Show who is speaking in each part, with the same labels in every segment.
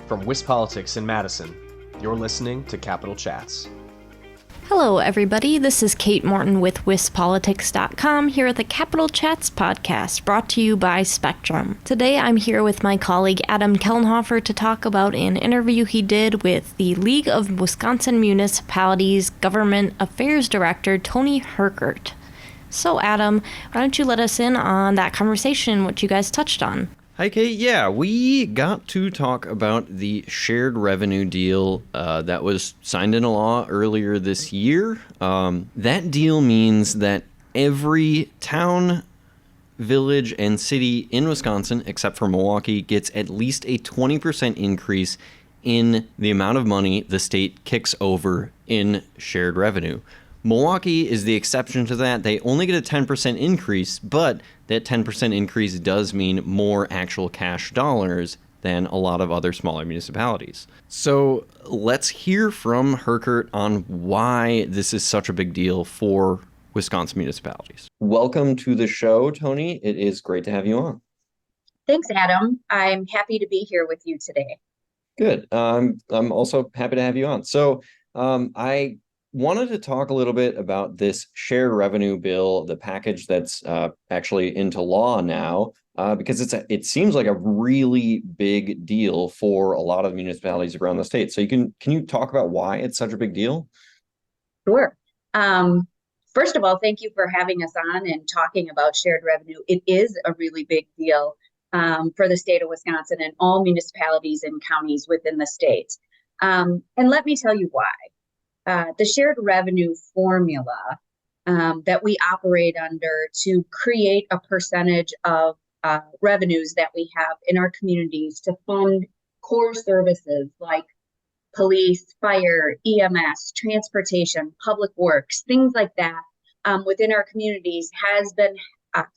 Speaker 1: From WisPolitics in Madison, you're listening to Capital Chats.
Speaker 2: Hello, everybody. This is Kate Morton with WisPolitics.com here at the Capital Chats podcast, brought to you by Spectrum. Today, I'm here with my colleague Adam Kellenhofer to talk about an interview he did with the League of Wisconsin Municipalities Government Affairs Director, Toni Herkert. So, Adam, why don't you let us in on that conversation, what you guys touched on?
Speaker 3: Hi, Kate. Yeah, we got to talk about the shared revenue deal that was signed into law earlier this year. That deal means that every town, village, and city in Wisconsin, except for Milwaukee, gets at least a 20% increase in the amount of money the state kicks over in shared revenue. Milwaukee is the exception to that. They only get a 10% increase, but that 10% increase does mean more actual cash dollars than a lot of other smaller municipalities. So let's hear from Herkert on why this is such a big deal for Wisconsin municipalities. Welcome to the show, Toni. It is great to have you on.
Speaker 4: Thanks, Adam. I'm happy to be here with you today.
Speaker 3: Good. I'm also happy to have you on. So I wanted to talk a little bit about this shared revenue bill, the package that's actually into law now, because it seems like a really big deal for a lot of municipalities around the state. So can you talk about why it's such a big deal?
Speaker 4: Sure. First of all, thank you for having us on and talking about shared revenue. It is a really big deal for the state of Wisconsin and all municipalities and counties within the state. And let me tell you why. The shared revenue formula that we operate under to create a percentage of revenues that we have in our communities to fund core services like police, fire, EMS, transportation, public works, things like that within our communities has been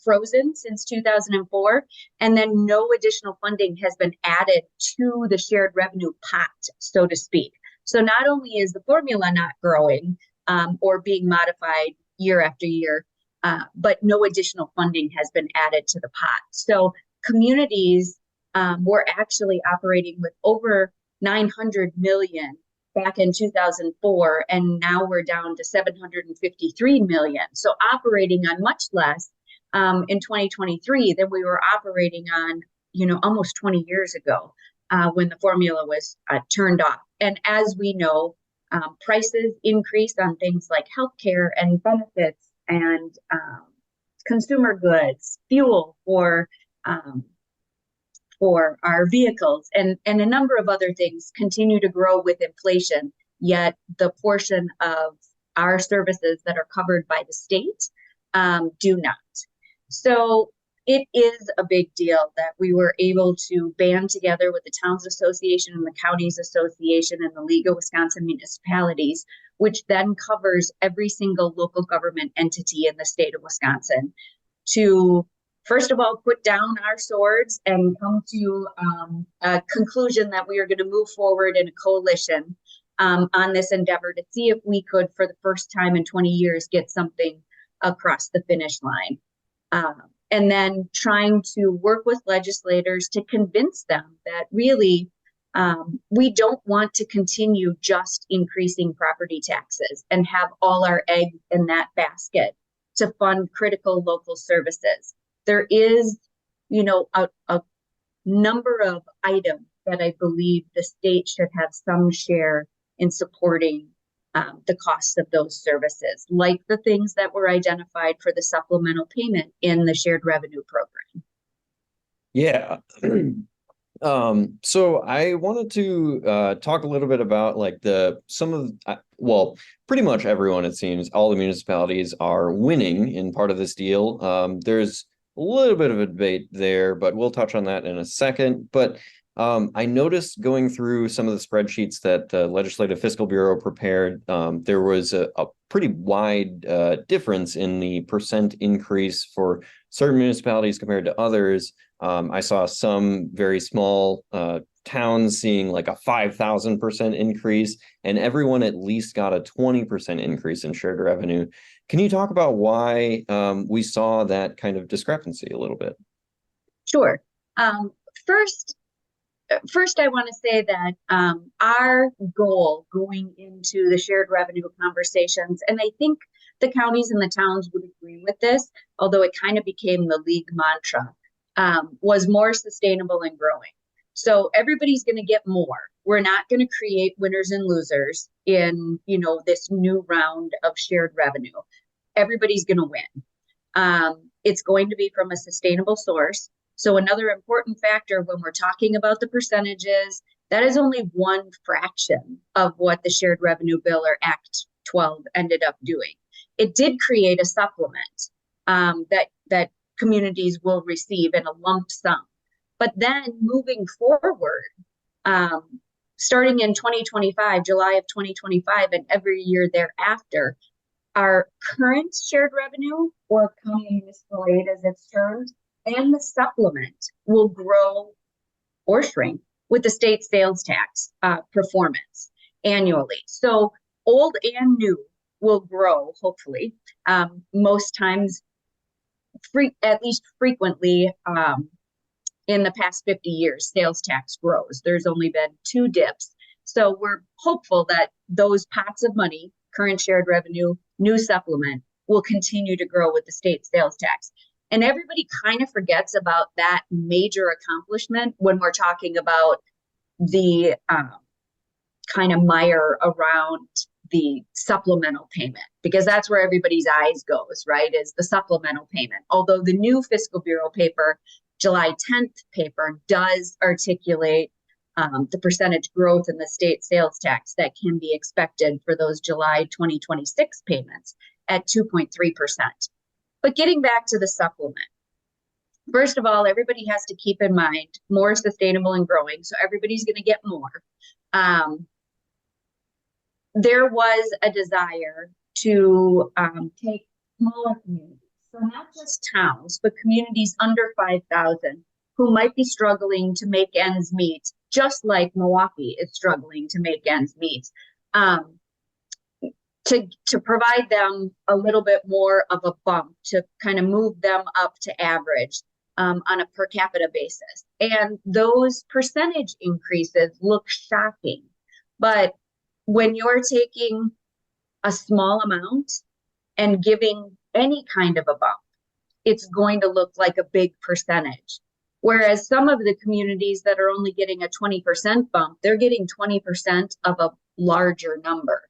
Speaker 4: frozen since 2004, and then no additional funding has been added to the shared revenue pot, so to speak. So not only is the formula not growing or being modified year after year, but no additional funding has been added to the pot. So communities were actually operating with over 900 million back in 2004, and now we're down to 753 million. So operating on much less in 2023 than we were operating on, almost 20 years ago when the formula was turned off. And as we know, prices increase on things like healthcare and benefits and consumer goods, fuel for our vehicles, and a number of other things continue to grow with inflation. Yet the portion of our services that are covered by the state do not. So it is a big deal that we were able to band together with the Towns Association and the Counties Association and the League of Wisconsin Municipalities, which then covers every single local government entity in the state of Wisconsin, to, first of all, put down our swords and come to a conclusion that we are going to move forward in a coalition on this endeavor to see if we could, for the first time in 20 years, get something across the finish line. And then trying to work with legislators to convince them that really we don't want to continue just increasing property taxes and have all our eggs in that basket to fund critical local services. There is, a number of items that I believe the state should have some share in supporting the costs of those services, like the things that were identified for the supplemental payment in the shared revenue program.
Speaker 3: Yeah. So I wanted to talk a little bit about pretty much everyone, it seems, all the municipalities are winning in part of this deal. There's a little bit of a debate there, but we'll touch on that in a second. But I noticed going through some of the spreadsheets that the Legislative Fiscal Bureau prepared, there was a pretty wide difference in the percent increase for certain municipalities compared to others. I saw some very small towns seeing like a 5,000% increase, and everyone at least got a 20% increase in shared revenue. Can you talk about why we saw that kind of discrepancy a little bit?
Speaker 4: Sure. First, first, I want to say that our goal going into the shared revenue conversations, and I think the counties and the towns would agree with this, although it kind of became the league mantra, was more sustainable and growing. So everybody's going to get more. We're not going to create winners and losers in, this new round of shared revenue. Everybody's going to win. It's going to be from a sustainable source. So another important factor when we're talking about the percentages, that is only one fraction of what the shared revenue bill or Act 12 ended up doing. It did create a supplement that communities will receive in a lump sum. But then moving forward, starting in 2025, July of 2025, and every year thereafter, our current shared revenue, or county and municipal aid as it's termed, and the supplement will grow or shrink with the state sales tax performance annually. So old and new will grow, hopefully. Most times, at least frequently, in the past 50 years, sales tax grows. There's only been 2 dips. So we're hopeful that those pots of money, current shared revenue, new supplement, will continue to grow with the state sales tax. And everybody kind of forgets about that major accomplishment when we're talking about the kind of mire around the supplemental payment, because that's where everybody's eyes goes, right, is the supplemental payment. Although the new Fiscal Bureau paper, July 10th paper, does articulate the percentage growth in the state sales tax that can be expected for those July 2026 payments at 2.3%. But getting back to the supplement, first of all, everybody has to keep in mind more sustainable and growing. So everybody's going to get more. There was a desire to take smaller communities, so not just towns, but communities under 5,000 who might be struggling to make ends meet, just like Milwaukee is struggling to make ends meet. To provide them a little bit more of a bump, to kind of move them up to average on a per capita basis. And those percentage increases look shocking. But when you're taking a small amount and giving any kind of a bump, it's going to look like a big percentage. Whereas some of the communities that are only getting a 20% bump, they're getting 20% of a larger number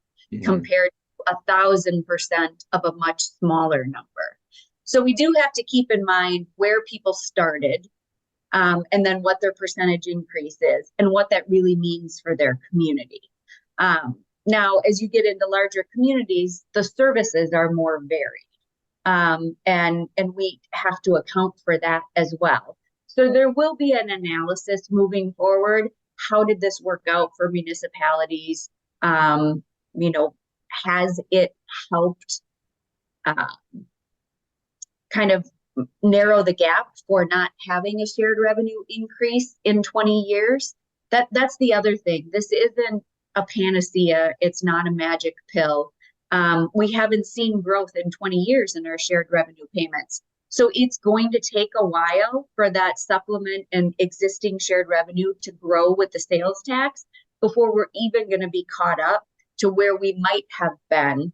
Speaker 4: compared to 1,000% of a much smaller number. So we do have to keep in mind where people started, and then what their percentage increase is and what that really means for their community. Now, as you get into larger communities, the services are more varied, and we have to account for that as well. So there will be an analysis moving forward. How did this work out for municipalities? Has it helped kind of narrow the gap for not having a shared revenue increase in 20 years? That's the other thing. This isn't a panacea. It's not a magic pill. We haven't seen growth in 20 years in our shared revenue payments. So it's going to take a while for that supplement and existing shared revenue to grow with the sales tax before we're even going to be caught up to where we might have been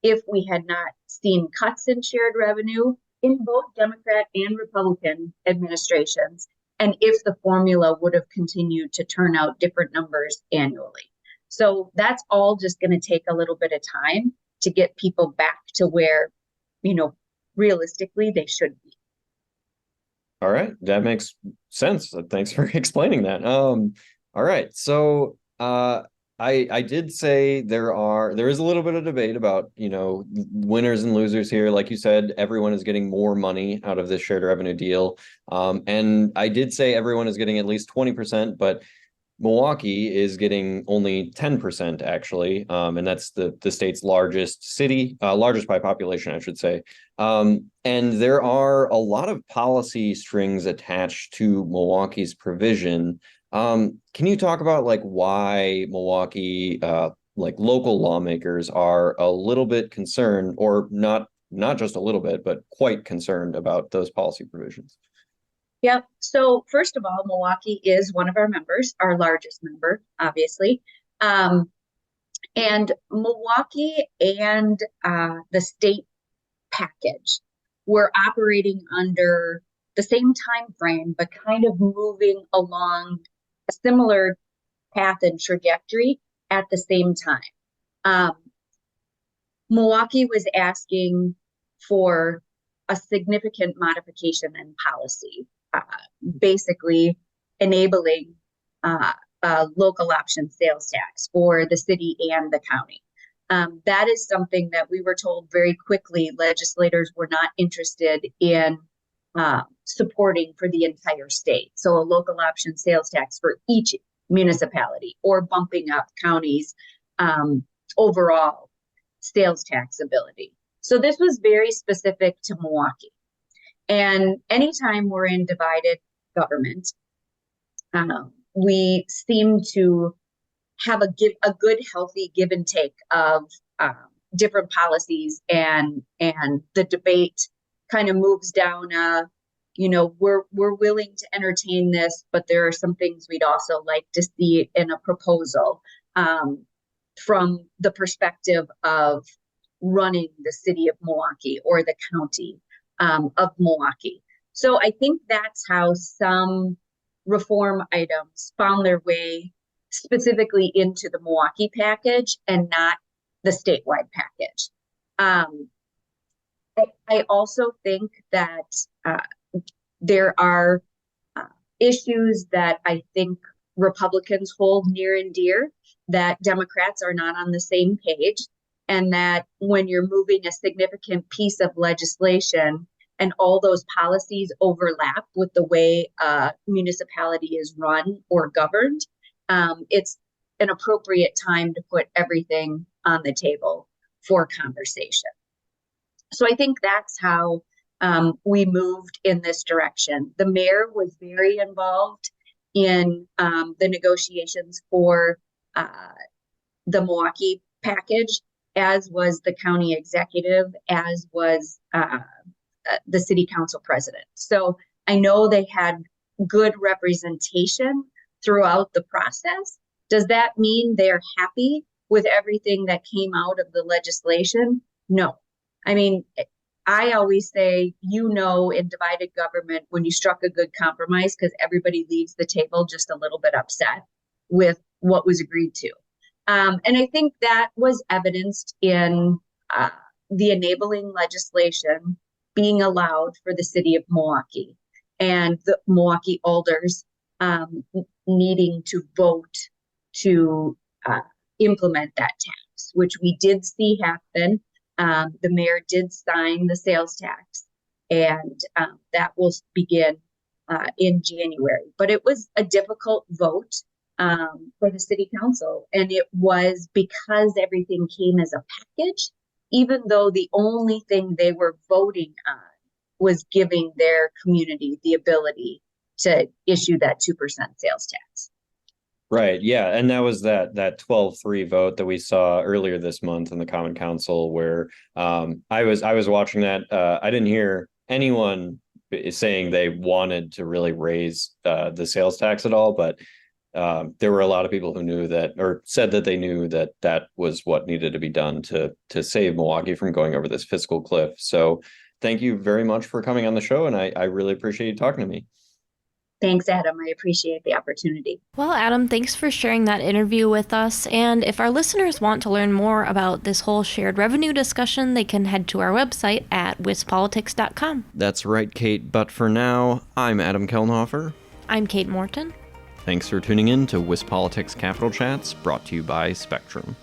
Speaker 4: if we had not seen cuts in shared revenue in both Democrat and Republican administrations, and if the formula would have continued to turn out different numbers annually. So that's all just going to take a little bit of time to get people back to where, realistically they should be.
Speaker 3: All right, that makes sense. Thanks for explaining that. All right, so I did say there is a little bit of debate about, winners and losers here. Like you said, everyone is getting more money out of this shared revenue deal. And I did say everyone is getting at least 20%, but Milwaukee is getting only 10% actually. And that's the state's largest city, largest by population, I should say. And there are a lot of policy strings attached to Milwaukee's provision. Can you talk about why Milwaukee, local lawmakers are a little bit concerned, or not just a little bit, but quite concerned about those policy provisions?
Speaker 4: Yep. So first of all, Milwaukee is one of our members, our largest member, obviously. Um, and Milwaukee and the state package were operating under the same time frame, but kind of moving along a similar path and trajectory at the same time. Um, Milwaukee was asking for a significant modification in policy, basically enabling a local option sales tax for the city and the county. That is something that we were told very quickly legislators were not interested in supporting for the entire state. So a local option sales tax for each municipality or bumping up counties' overall sales tax ability. So this was very specific to Milwaukee. And anytime we're in divided government, we seem to have a good, healthy give and take of different policies, and the debate kind of moves down. We're willing to entertain this, but there are some things we'd also like to see in a proposal from the perspective of running the city of Milwaukee or the county of Milwaukee. So I think that's how some reform items found their way specifically into the Milwaukee package and not the statewide package. I also think that there are issues that I think Republicans hold near and dear that Democrats are not on the same page, and that when you're moving a significant piece of legislation and all those policies overlap with the way a municipality is run or governed, it's an appropriate time to put everything on the table for conversation. So I think that's how we moved in this direction. The mayor was very involved in the negotiations for the Milwaukee package, as was the county executive, as was the city council president. So I know they had good representation throughout the process. Does that mean they're happy with everything that came out of the legislation? No. I mean, I always say, in divided government, when you struck a good compromise, because everybody leaves the table just a little bit upset with what was agreed to. And I think that was evidenced in the enabling legislation being allowed for the city of Milwaukee and the Milwaukee alders needing to vote to implement that tax, which we did see happen. The mayor did sign the sales tax, and that will begin in January. But it was a difficult vote for the city council, and it was because everything came as a package, even though the only thing they were voting on was giving their community the ability to issue that 2% sales tax.
Speaker 3: Right. Yeah. And that was that 12-3 vote that we saw earlier this month in the Common Council, where I was watching that. I didn't hear anyone saying they wanted to really raise the sales tax at all, but there were a lot of people who knew that, or said that they knew that that was what needed to be done to save Milwaukee from going over this fiscal cliff. So thank you very much for coming on the show, and I really appreciate you talking to me.
Speaker 4: Thanks, Adam. I appreciate the opportunity.
Speaker 2: Well, Adam, thanks for sharing that interview with us. And if our listeners want to learn more about this whole shared revenue discussion, they can head to our website at wispolitics.com.
Speaker 3: That's right, Kate. But for now, I'm Adam Kelnhofer.
Speaker 2: I'm Kate Morton.
Speaker 3: Thanks for tuning in to WisPolitics Capital Chats, brought to you by Spectrum.